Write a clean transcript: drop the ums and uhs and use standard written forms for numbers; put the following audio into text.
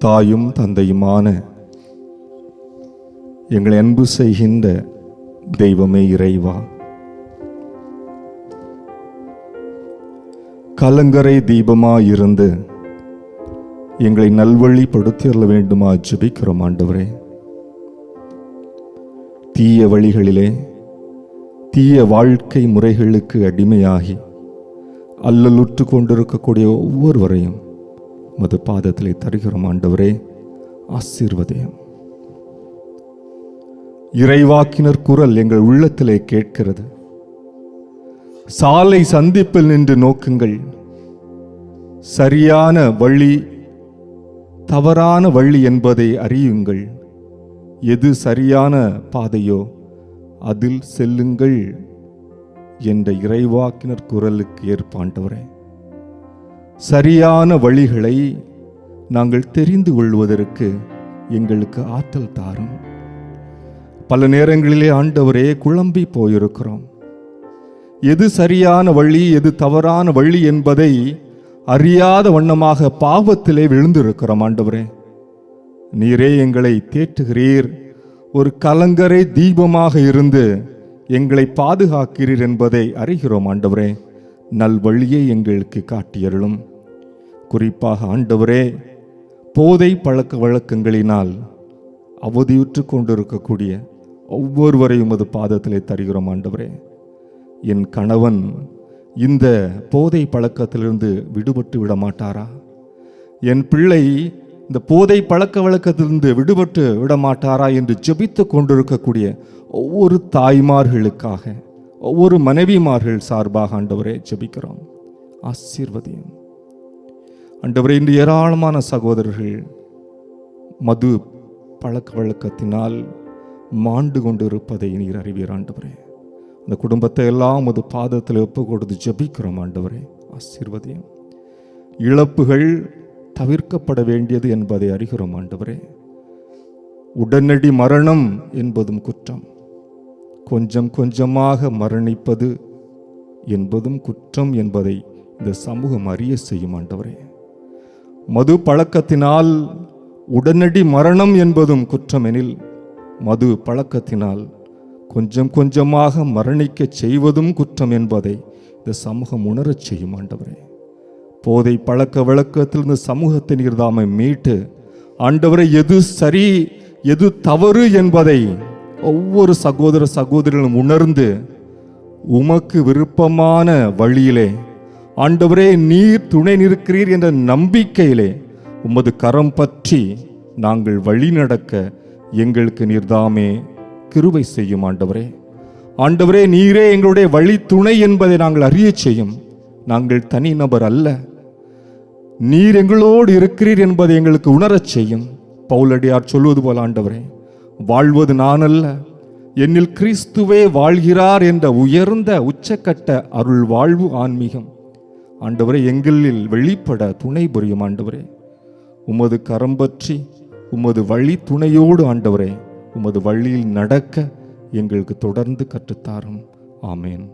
தாயும் தந்தையுமான எங்களை அன்பு செய்கின்ற தெய்வமே இறைவா, கலங்கரை தீபமாயிருந்து எங்களை நல்வழிப்படுத்திட வேண்டுமா ஜெபிக்கிறோம் ஆண்டவரே. தீய வழிகளிலே தீய வாழ்க்கை முறைகளுக்கு அடிமையாகி அல்லலுற்று கொண்டிருக்கக்கூடிய ஒவ்வொருவரையும் உமது பாதத்திலே தருகிறோம் ஆண்டவரே. ஆசீர்வதியும். இறைவாக்கினர் குரல் எங்கள் உள்ளத்திலே கேட்கிறது. சாலை சந்திப்பில் நின்று நோக்குங்கள், சரியான வழி தவறான வழி என்பதை அறியுங்கள். எது சரியான பாதையோ அதில் செல்லுங்கள் என்ற இறைவாக்கினர் குரலுக்கு ஏற்பாண்டவரே, சரியான வழிகளை நாங்கள் தெரிந்து கொள்வதற்கு எங்களுக்கு ஆற்றல் தாரும். பல நேரங்களிலே ஆண்டவரே குழம்பி போயிருக்கிறோம். எது சரியான வழி எது தவறான வழி என்பதை அறியாத வண்ணமாக பாவத்திலே விழுந்திருக்கிறோம். ஆண்டவரே, நீரே எங்களை தேற்றுகிறீர். ஒரு கலங்கரை தீபமாக இருந்து எங்களை பாதுகாக்கிறீர் என்பதை அறிகிறோம். ஆண்டவரே, நல் வழியை எங்களுக்கு காட்டியருளும். குறிப்பாக ஆண்டவரே, போதை பழக்க வழக்கங்களினால் அவதியுற்று கொண்டிருக்கக்கூடிய ஒவ்வொருவரையும் அது பாதத்திலே தருகிறோம். ஆண்டவரே, என் கணவன் இந்த போதை பழக்கத்திலிருந்து விடுபட்டு விட மாட்டாரா? என் பிள்ளை இந்த போதை பழக்க வழக்கத்திலிருந்து விடுபட்டு விட மாட்டாரா என்று ஜெபித்து கொண்டிருக்கக்கூடிய ஒவ்வொரு தாய்மார்களுக்காக, ஒவ்வொரு மனைவிமார்கள் சார்பாக ஆண்டவரே ஜெபிக்கிறோம். ஆசீர்வதியும். ஆண்டவரே, இன்று ஏராளமான சகோதரர்கள் மது பழக்க வழக்கத்தினால் மாண்டு கொண்டிருப்பதை நீர் அறிவீர். ஆண்டவரே, அந்த குடும்பத்தை எல்லாம் உமது பாதத்தில் ஒப்பு கொடுத்து ஜெபிக்கிறோம். ஆண்டவரே, ஆசீர்வதியும். இழப்புகள் தவிர்க்கப்பட வேண்டியது என்பதை அறிகிறோம். ஆண்டவரே, உடனடி மரணம் என்பதும் குற்றம், கொஞ்சம் கொஞ்சமாக மரணிப்பது என்பதும் குற்றம் என்பதை இந்த சமூகம் அறிய செய்யும். ஆண்டவரே, மது பழக்கத்தினால் உடனடி மரணம் என்பதும் குற்றம் எனில், மது பழக்கத்தினால் கொஞ்சம் கொஞ்சமாக மரணிக்க செய்வதும் குற்றம் என்பதை இந்த சமூகம் உணரச் செய்யும். ஆண்டவரே, போதை பழக்க வழக்கத்தில் இந்த சமூகத்தை நீர் தாமை மீட்டு ஆண்டவரை எது சரி எது தவறு என்பதை ஒவ்வொரு சகோதர சகோதரிகளும் உணர்ந்து உமக்கு விருப்பமான வழியிலே ஆண்டவரே நீர் துணை நிற்கிறீர் என்ற நம்பிக்கையிலே உமது கரம் பற்றி நாங்கள் வழி நடக்க எங்களுக்கு நீர்தாமே கிருபை செய்யும். ஆண்டவரே, ஆண்டவரே, நீரே எங்களுடைய வழி துணை என்பதை நாங்கள் அறிய செய்யும். நாங்கள் தனி நபர் அல்ல, நீர் எங்களோடு இருக்கிறீர் என்பதை எங்களுக்கு உணரச் செய்யும். பவுலடியார் சொல்வது போல, ஆண்டவரே, வாழ்வது நான் அல்ல, என்னில் கிறிஸ்துவே வாழ்கிறார் என்ற உயர்ந்த உச்சக்கட்ட அருள் வாழ்வு ஆன்மீகம் ஆண்டவரே எங்களில் வெளிப்பட துணை புரியும். ஆண்டவரே, உமது கரம் பற்றி உமது வழி துணையோடு ஆண்டவரே உமது வழியில் நடக்க எங்களுக்கு தொடர்ந்து கற்றுத்தாரும். ஆமேன்.